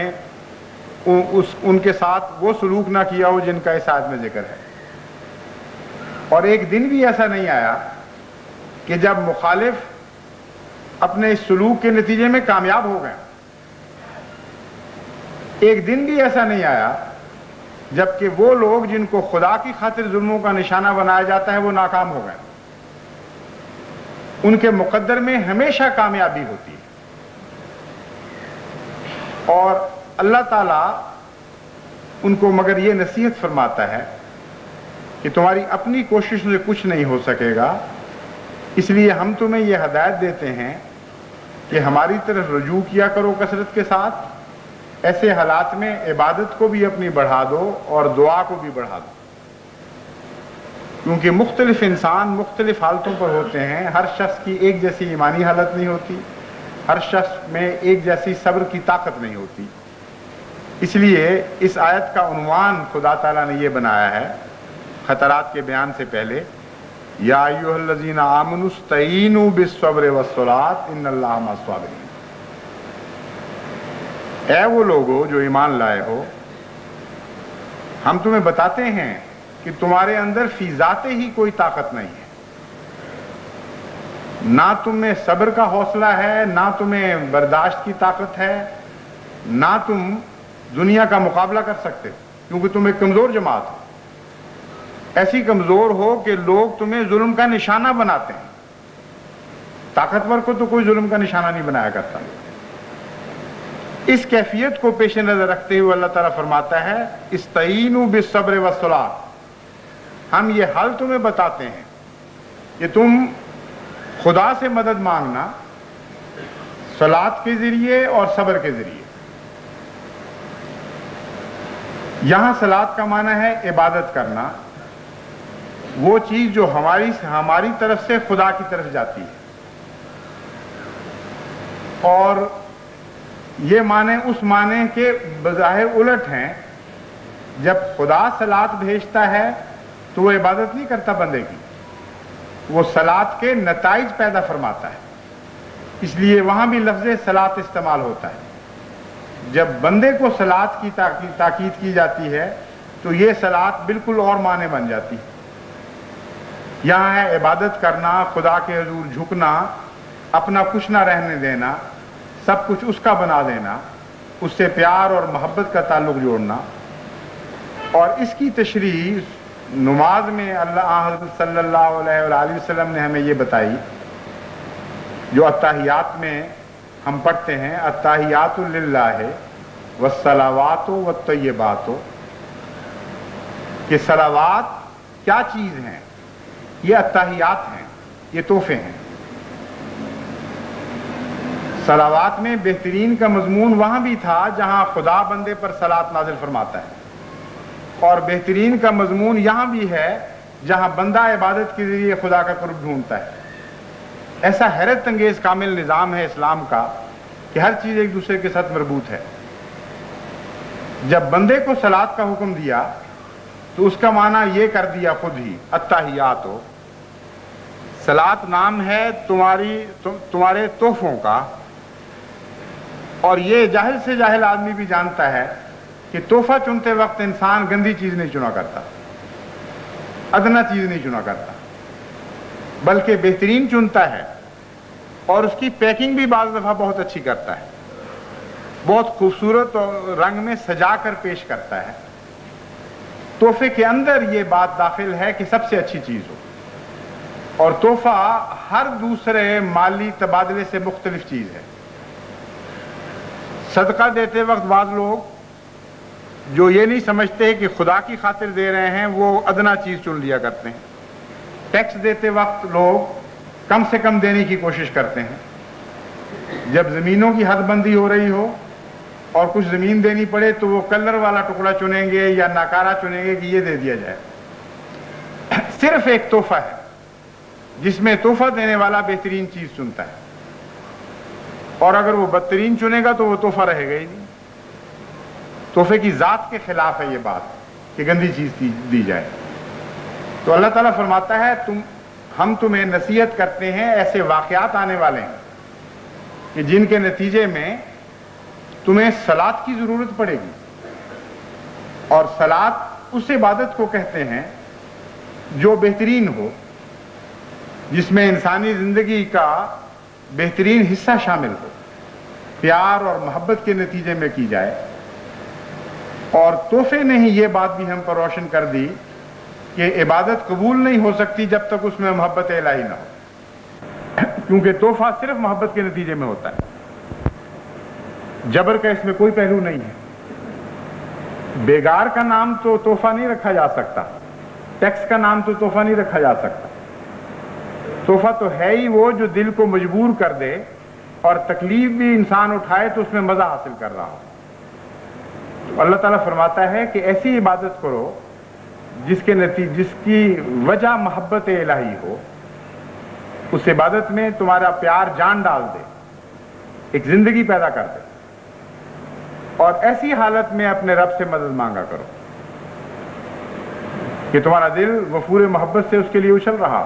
ان کے ساتھ وہ سلوک نہ کیا ہو جن کا اس آیت میں ذکر ہے. اور ایک دن بھی ایسا نہیں آیا کہ جب مخالف اپنے اس سلوک کے نتیجے میں کامیاب ہو گئے. ایک دن بھی ایسا نہیں آیا جبکہ وہ لوگ جن کو خدا کی خاطر ظلموں کا نشانہ بنایا جاتا ہے وہ ناکام ہو گئے. ان کے مقدر میں ہمیشہ کامیابی ہوتی ہے. اور اللہ تعالیٰ ان کو مگر یہ نصیحت فرماتا ہے کہ تمہاری اپنی کوشش سے کچھ نہیں ہو سکے گا، اس لیے ہم تمہیں یہ ہدایت دیتے ہیں کہ ہماری طرف رجوع کیا کرو کثرت کے ساتھ. ایسے حالات میں عبادت کو بھی اپنی بڑھا دو اور دعا کو بھی بڑھا دو، کیونکہ مختلف انسان مختلف حالتوں پر ہوتے ہیں. ہر شخص کی ایک جیسی ایمانی حالت نہیں ہوتی، ہر شخص میں ایک جیسی صبر کی طاقت نہیں ہوتی. اس لیے اس آیت کا عنوان خدا تعالیٰ نے یہ بنایا ہے خطرات کے بیان سے پہلے یا ایھا الذین آمنوا استعینوا بالصبر والصلاۃ ان اللہ مع الصابرین۔ اے وہ لوگو جو ایمان لائے ہو، ہم تمہیں بتاتے ہیں کہ تمہارے اندر فی ذات ہی کوئی طاقت نہیں ہے، نہ تم میں صبر کا حوصلہ ہے، نہ تمہیں برداشت کی طاقت ہے، نہ تم دنیا کا مقابلہ کر سکتے، کیونکہ تم ایک کمزور جماعت ہو، ایسی کمزور ہو کہ لوگ تمہیں ظلم کا نشانہ بناتے ہیں۔ طاقتور کو تو کوئی ظلم کا نشانہ نہیں بنایا کرتا۔ اس کیفیت کو پیش نظر رکھتے ہوئے اللہ تعالیٰ فرماتا ہے استعینوا بالصبر والصلاۃ، ہم یہ حل تمہیں بتاتے ہیں کہ تم خدا سے مدد مانگنا صلاۃ کے ذریعے اور صبر کے ذریعے۔ یہاں صلاۃ کا معنی ہے عبادت کرنا، وہ چیز جو ہماری طرف سے خدا کی طرف جاتی ہے، اور یہ معنی اس معنی کے بظاہر الٹ ہیں۔ جب خدا صلاۃ بھیجتا ہے تو وہ عبادت نہیں کرتا بندے کی، وہ صلاۃ کے نتائج پیدا فرماتا ہے، اس لیے وہاں بھی لفظ صلاۃ استعمال ہوتا ہے۔ جب بندے کو صلاۃ کی تاکید کی جاتی ہے تو یہ صلاۃ بالکل اور معنی بن جاتی ہے۔ یہاں ہے عبادت کرنا، خدا کے حضور جھکنا، اپنا کچھ نہ رہنے دینا، سب کچھ اس کا بنا دینا، اس سے پیار اور محبت کا تعلق جوڑنا۔ اور اس کی تشریح نماز میں حضرت صلی اللہ علیہ وآلہ وسلم نے ہمیں یہ بتائی، جو اتحیات میں ہم پڑھتے ہیں التحیات للہ والصلوات والطیبات، کہ صلوات کیا چیز ہیں؟ یہ اتحیات ہیں، یہ تحفے ہیں۔ صلوات میں بہترین کا مضمون وہاں بھی تھا جہاں خدا بندے پر صلاۃ نازل فرماتا ہے، اور بہترین کا مضمون یہاں بھی ہے جہاں بندہ عبادت کے ذریعے خدا کا قرب ڈھونڈتا ہے۔ ایسا حیرت انگیز کامل نظام ہے اسلام کا کہ ہر چیز ایک دوسرے کے ساتھ مربوط ہے۔ جب بندے کو صلاۃ کا حکم دیا تو اس کا معنی یہ کر دیا خود ہی التحیات ہو۔ صلاۃ نام ہے تمہارے تحفوں کا، اور یہ جاہل سے جاہل آدمی بھی جانتا ہے کہ تحفہ چنتے وقت انسان گندی چیز نہیں چنا کرتا، ادنا چیز نہیں چنا کرتا، بلکہ بہترین چنتا ہے، اور اس کی پیکنگ بھی بعض دفعہ بہت اچھی کرتا ہے، بہت خوبصورت اور رنگ میں سجا کر پیش کرتا ہے۔ تحفے کے اندر یہ بات داخل ہے کہ سب سے اچھی چیز ہو، اور تحفہ ہر دوسرے مالی تبادلے سے مختلف چیز ہے۔ صدقہ دیتے وقت بعض لوگ جو یہ نہیں سمجھتے کہ خدا کی خاطر دے رہے ہیں، وہ ادنا چیز چن لیا کرتے ہیں۔ ٹیکس دیتے وقت لوگ کم سے کم دینے کی کوشش کرتے ہیں۔ جب زمینوں کی حد بندی ہو رہی ہو اور کچھ زمین دینی پڑے تو وہ کلر والا ٹکڑا چنیں گے یا ناکارہ چنیں گے کہ یہ دے دیا جائے۔ صرف ایک تحفہ ہے جس میں تحفہ دینے والا بہترین چیز چنتا ہے، اور اگر وہ بدترین چنے گا تو وہ تحفہ رہے گا ہی نہیں۔ تحفے کی ذات کے خلاف ہے یہ بات کہ گندی چیز دی جائے۔ تو اللہ تعالیٰ فرماتا ہے ہم تمہیں نصیحت کرتے ہیں، ایسے واقعات آنے والے ہیں کہ جن کے نتیجے میں تمہیں صلاۃ کی ضرورت پڑے گی، اور صلاۃ اس عبادت کو کہتے ہیں جو بہترین ہو، جس میں انسانی زندگی کا بہترین حصہ شامل ہو، پیار اور محبت کے نتیجے میں کی جائے۔ اور تحفے نے ہی یہ بات بھی ہم پر روشن کر دی کہ عبادت قبول نہیں ہو سکتی جب تک اس میں محبت الہی نہ ہو، کیونکہ تحفہ صرف محبت کے نتیجے میں ہوتا ہے، جبر کا اس میں کوئی پہلو نہیں ہے۔ بیگار کا نام تو تحفہ نہیں رکھا جا سکتا، ٹیکس کا نام تو تحفہ نہیں رکھا جا سکتا۔ تحفہ تو ہے ہی وہ جو دل کو مجبور کر دے، اور تکلیف بھی انسان اٹھائے تو اس میں مزہ حاصل کر رہا ہو۔ تو اللہ تعالیٰ فرماتا ہے کہ ایسی عبادت کرو جس کی وجہ محبت الہی ہو، اس عبادت میں تمہارا پیار جان ڈال دے، ایک زندگی پیدا کر دے، اور ایسی حالت میں اپنے رب سے مدد مانگا کرو کہ تمہارا دل غفور محبت سے اس کے لیے اچھل رہا۔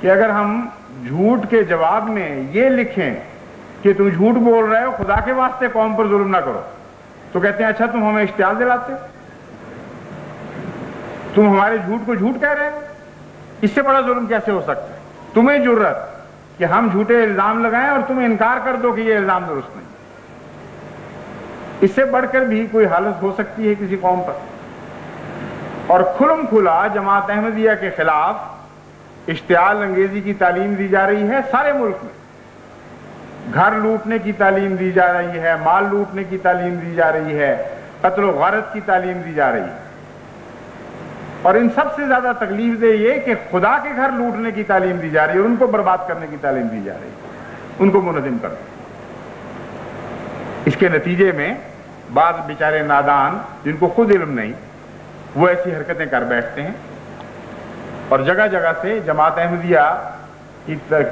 کہ اگر ہم جھوٹ کے جواب میں یہ لکھیں کہ تم جھوٹ بول رہے ہو، خدا کے واسطے قوم پر ظلم نہ کرو، تو کہتے ہیں اچھا تم ہمیں اشتعال دلاتے، تم ہمارے جھوٹ کو جھوٹ کہہ رہے ہو، اس سے بڑا ظلم کیسے ہو سکتا ہے؟ تمہیں جرت کہ ہم جھوٹے الزام لگائیں اور تمہیں انکار کر دو کہ یہ الزام درست نہیں۔ اس سے بڑھ کر بھی کوئی حالت ہو سکتی ہے کسی قوم پر؟ اور کھلم کھلا جماعت احمدیہ کے خلاف اشتعال انگیزی کی تعلیم دی جا رہی ہے سارے ملک میں، گھر لوٹنے کی تعلیم دی جا رہی ہے، مال لوٹنے کی تعلیم دی جا رہی ہے، قتل و غارت کی تعلیم دی جا رہی ہے، اور ان سب سے زیادہ تکلیف دہ یہ کہ خدا کے گھر لوٹنے کی تعلیم دی جا رہی ہے اور ان کو برباد کرنے کی تعلیم دی جا رہی ہے، ان کو منہدم کر دو۔ اس کے نتیجے میں بعض بیچارے نادان جن کو خود علم نہیں، وہ ایسی حرکتیں کر بیٹھتے ہیں اور جگہ جگہ سے جماعت احمدیہ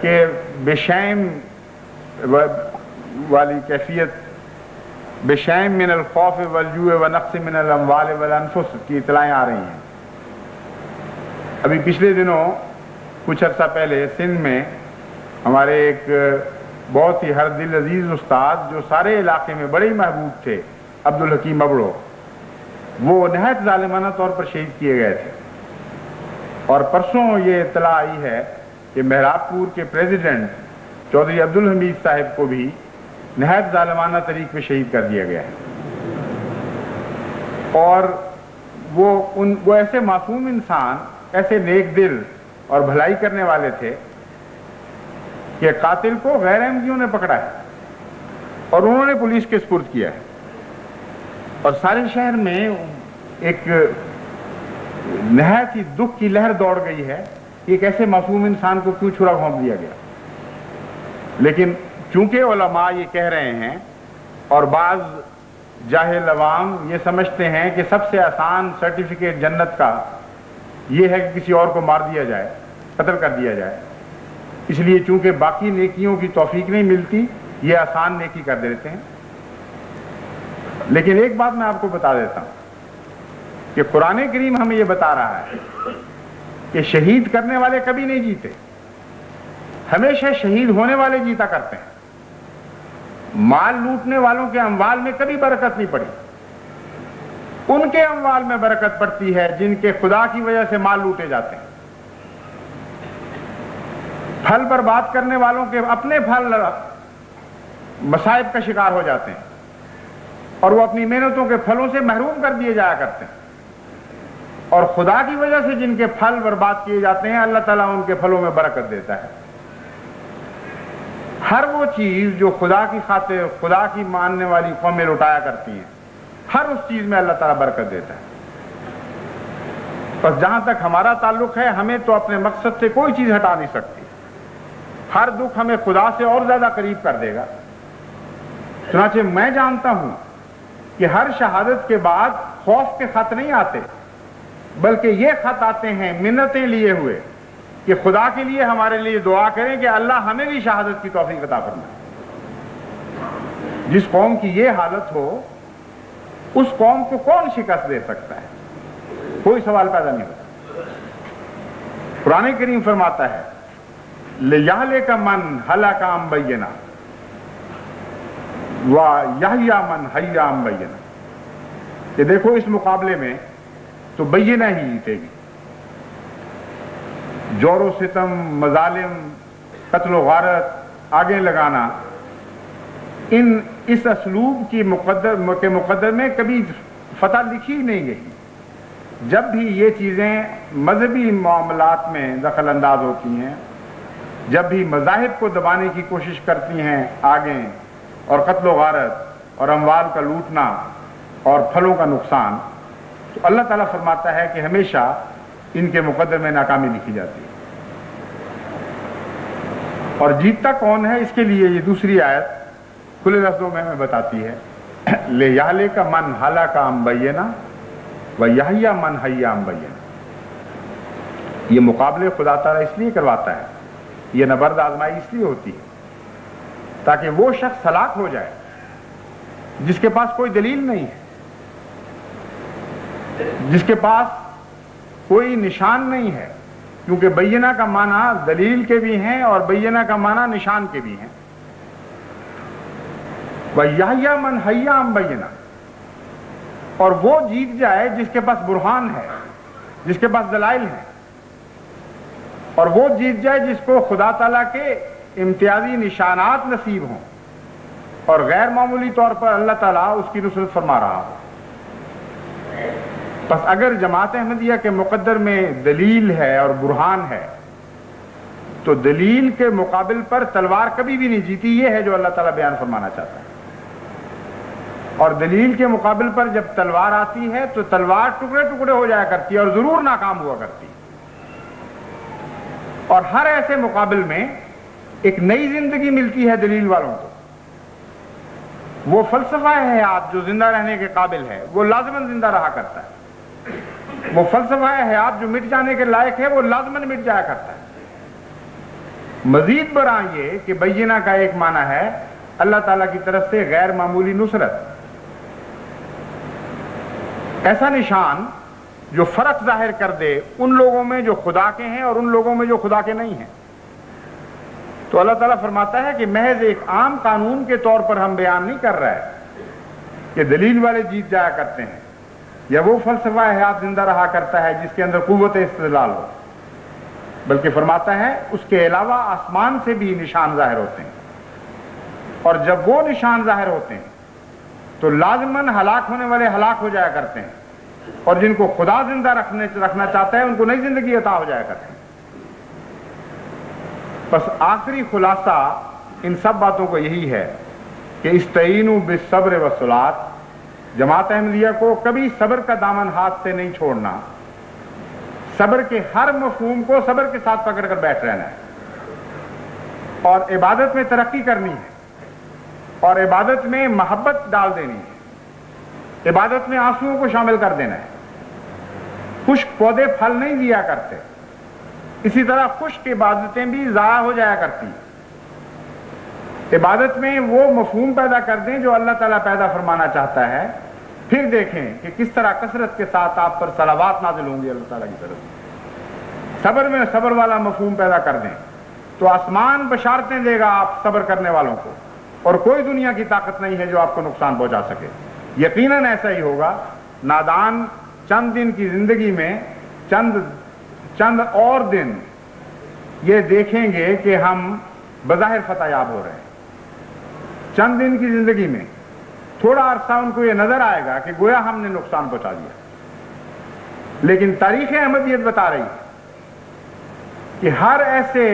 کے بے شیم والی کیفیت، بے شیم من الخوف والجوع ونقص من الاموال والانفس کی اطلاعیں آ رہی ہیں۔ ابھی پچھلے دنوں کچھ عرصہ پہلے سندھ میں ہمارے ایک بہت ہی ہر دل عزیز استاد جو سارے علاقے میں بڑے ہی محبوب تھے، عبدالحکیم ابڑو، وہ نہایت ظالمانہ طور پر شہید کیے گئے تھے، اور پرسوں یہ اطلاع آئی ہے کہ مہراب پور کے پریزیڈنٹ چودھری عبدالحمید صاحب کو بھی نہایت ظالمانہ طریق پہ شہید کر دیا گیا ہے، اور وہ ایسے معصوم انسان، ایسے نیک دل اور بھلائی کرنے والے تھے کہ قاتل کو غیر احمدیوں نے پکڑا ہے اور انہوں نے پولیس کے سپرد کیا ہے، اور سارے شہر میں ایک نہایت ہی دکھ کی لہر دوڑ گئی ہے کہ ایک ایسے معصوم انسان کو کیوں چھرا گھونپ دیا گیا۔ لیکن چونکہ علماء یہ کہہ رہے ہیں اور بعض جاہل عوام یہ سمجھتے ہیں کہ سب سے آسان سرٹیفکیٹ جنت کا یہ ہے کہ کسی اور کو مار دیا جائے، قتل کر دیا جائے، اس لیے چونکہ باقی نیکیوں کی توفیق نہیں ملتی یہ آسان نیکی کر دیتے ہیں۔ لیکن ایک بات میں آپ کو بتا دیتا ہوں کہ قرآن کریم ہمیں یہ بتا رہا ہے کہ شہید کرنے والے کبھی نہیں جیتے، ہمیشہ شہید ہونے والے جیتا کرتے ہیں۔ مال لوٹنے والوں کے اموال میں کبھی برکت نہیں پڑی، ان کے اموال میں برکت پڑتی ہے جن کے خدا کی وجہ سے مال لوٹے جاتے ہیں۔ پھل برباد کرنے والوں کے اپنے پھل مصائب کا شکار ہو جاتے ہیں اور وہ اپنی محنتوں کے پھلوں سے محروم کر دیے جایا کرتے ہیں، اور خدا کی وجہ سے جن کے پھل برباد کیے جاتے ہیں اللہ تعالیٰ ان کے پھلوں میں برکت دیتا ہے۔ ہر وہ چیز جو خدا کی خاطر خدا کی ماننے والی قومیں لٹایا کرتی ہیں، ہر اس چیز میں اللہ تعالیٰ برکت دیتا ہے۔ بس جہاں تک ہمارا تعلق ہے ہمیں تو اپنے مقصد سے کوئی چیز ہٹا نہیں سکتی، ہر دکھ ہمیں خدا سے اور زیادہ قریب کر دے گا۔ چنانچہ میں جانتا ہوں کہ ہر شہادت کے بعد خوف کے خط نہیں آتے، بلکہ یہ خط آتے ہیں منتیں لیے ہوئے کہ خدا کے لیے ہمارے لیے دعا کریں کہ اللہ ہمیں بھی شہادت کی توفیق عطا فرمائے۔ جس قوم کی یہ حالت ہو اس قوم کو کون شکست دے سکتا ہے؟ کوئی سوال پیدا نہیں ہوتا۔ قرآن کریم فرماتا ہے لِيَهْلِكَ مَنْ هَلَكَ عَنْ بَيِّنَةٍ وَيَحْيَىٰ مَنْ حَيَّىٰ عَنْ بَيِّنَةٍ، کہ دیکھو اس مقابلے میں تو بینہ ہی جیتے گی۔ جور و ستم، مظالم، قتل و غارت آگے لگانا، اس اسلوب کے مقدر میں کبھی فتح لکھی نہیں گئی۔ جب بھی یہ چیزیں مذہبی معاملات میں دخل انداز ہوتی ہیں، جب بھی مذاہب کو دبانے کی کوشش کرتی ہیں آگے، اور قتل و غارت اور اموال کا لوٹنا اور پھلوں کا نقصان، تو اللہ تعالیٰ فرماتا ہے کہ ہمیشہ ان کے مقدر میں ناکامی لکھی جاتی ہے۔ اور جیتتا کون ہے اس کے لیے یہ دوسری آیت کھلے لفظوں میں ہمیں بتاتی ہے لِيَهْلِكَ مَنْ هَلَكَ عَنْ بَيِّنَةٍ وَيَحْيَىٰ مَنْ حَيَّىٰ عَنْ بَيِّنَةٍ۔ یہ مقابلے خدا تعالیٰ اس لیے کرواتا ہے، یہ نبرد آزمائی اس لیے ہوتی ہے تاکہ وہ شخص ہلاک ہو جائے جس کے پاس کوئی دلیل نہیں ہے، جس کے پاس کوئی نشان نہیں ہے، کیونکہ بینہ کا معنی دلیل کے بھی ہیں اور بینہ کا معنی نشان کے بھی ہیں. وَيَحْيَى مَنْ حَيَّ عَنْ بَيِّنَةٍ، اور وہ جیت جائے جس کے پاس برہان ہے، جس کے پاس دلائل ہیں، اور وہ جیت جائے جس کو خدا تعالیٰ کے امتیازی نشانات نصیب ہوں اور غیر معمولی طور پر اللہ تعالیٰ اس کی نصرت فرما رہا ہو. بس اگر جماعت احمدیہ کے مقدر میں دلیل ہے اور برہان ہے تو دلیل کے مقابل پر تلوار کبھی بھی نہیں جیتی. یہ ہے جو اللہ تعالیٰ بیان فرمانا چاہتا ہے. اور دلیل کے مقابل پر جب تلوار آتی ہے تو تلوار ٹکڑے ٹکڑے ہو جایا کرتی ہے اور ضرور ناکام ہوا کرتی ہے. اور ہر ایسے مقابل میں ایک نئی زندگی ملتی ہے دلیل والوں کو. وہ فلسفہ حیات جو زندہ رہنے کے قابل ہے وہ لازماً زندہ رہا کرتا ہے. وہ فلسفہ حیات جو مٹ جانے کے لائق ہے وہ لازماً مٹ جایا کرتا ہے. مزید برآں یہ کہ بینہ کا ایک معنی ہے اللہ تعالیٰ کی طرف سے غیر معمولی نصرت، ایسا نشان جو فرق ظاہر کر دے ان لوگوں میں جو خدا کے ہیں اور ان لوگوں میں جو خدا کے نہیں ہیں. تو اللہ تعالیٰ فرماتا ہے کہ محض ایک عام قانون کے طور پر ہم بیان نہیں کر رہے کہ دلیل والے جیت جایا کرتے ہیں یا وہ فلسفہ حیات زندہ رہا کرتا ہے جس کے اندر قوت استدلال ہو، بلکہ فرماتا ہے اس کے علاوہ آسمان سے بھی نشان ظاہر ہوتے ہیں. اور جب وہ نشان ظاہر ہوتے ہیں تو لازماً ہلاک ہونے والے ہلاک ہو جایا کرتے ہیں اور جن کو خدا زندہ رکھنا چاہتا ہے ان کو نئی زندگی عطا ہو جایا کرتے ہیں. بس آخری خلاصہ ان سب باتوں کو یہی ہے کہ استعینوا بالصبر والصلاۃ. جماعت احمدیہ کو کبھی صبر کا دامن ہاتھ سے نہیں چھوڑنا، صبر کے ہر مفہوم کو صبر کے ساتھ پکڑ کر بیٹھ رہنا ہے اور عبادت میں ترقی کرنی ہے اور عبادت میں محبت ڈال دینی ہے، عبادت میں آنسوؤں کو شامل کر دینا ہے. خشک پودے پھل نہیں دیا کرتے، اسی طرح خشک عبادتیں بھی ضائع ہو جایا کرتی ہیں. عبادت میں وہ مفہوم پیدا کر دیں جو اللہ تعالیٰ پیدا فرمانا چاہتا ہے، پھر دیکھیں کہ کس طرح کثرت کے ساتھ آپ پر صلوات نازل ہوں گی اللہ تعالیٰ کی طرف سے. صبر میں صبر والا مفہوم پیدا کر دیں تو آسمان بشارتیں دے گا آپ صبر کرنے والوں کو، اور کوئی دنیا کی طاقت نہیں ہے جو آپ کو نقصان پہنچا سکے. یقیناً ایسا ہی ہوگا. نادان چند دن کی زندگی میں چند اور دن یہ دیکھیں گے کہ ہم بظاہر فتح یاب ہو رہے ہیں. چند دن کی زندگی میں تھوڑا عرصہ ان کو یہ نظر آئے گا کہ گویا ہم نے نقصان پہنچا دیا. لیکن تاریخ احمدیت بتا رہی ہے کہ ہر ایسے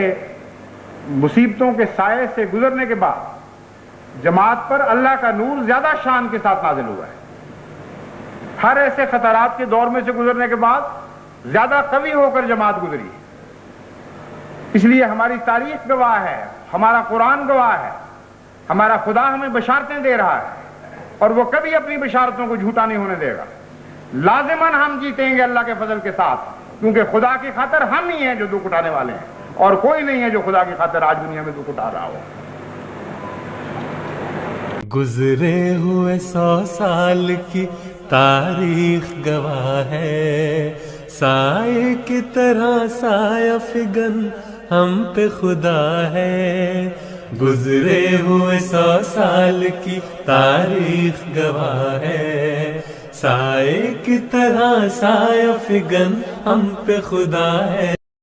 مصیبتوں کے سائے سے گزرنے کے بعد جماعت پر اللہ کا نور زیادہ شان کے ساتھ نازل ہوا ہے. ہر ایسے خطرات کے دور میں سے گزرنے کے بعد زیادہ قوی ہو کر جماعت گزری. اس لیے ہماری تاریخ گواہ ہے، ہمارا قرآن گواہ ہے، ہمارا خدا ہمیں بشارتیں دے رہا ہے اور وہ کبھی اپنی بشارتوں کو جھوٹا نہیں ہونے دے گا. لازماً ہم جیتیں گے اللہ کے فضل کے ساتھ، کیونکہ خدا کی خاطر ہم ہی ہیں جو دکھ اٹھانے والے ہیں اور کوئی نہیں ہے جو خدا کی خاطر آج دنیا میں دکھ اٹھا رہا ہو. گزرے ہوئے 100 سال کی تاریخ گواہ ہے، سائے کی طرح سایہ فگن ہم پہ خدا ہے. گزرے ہوئے 100 سال کی تاریخ گواہ ہے، سائے کی طرح سایہ فگن ہم پہ خدا ہے.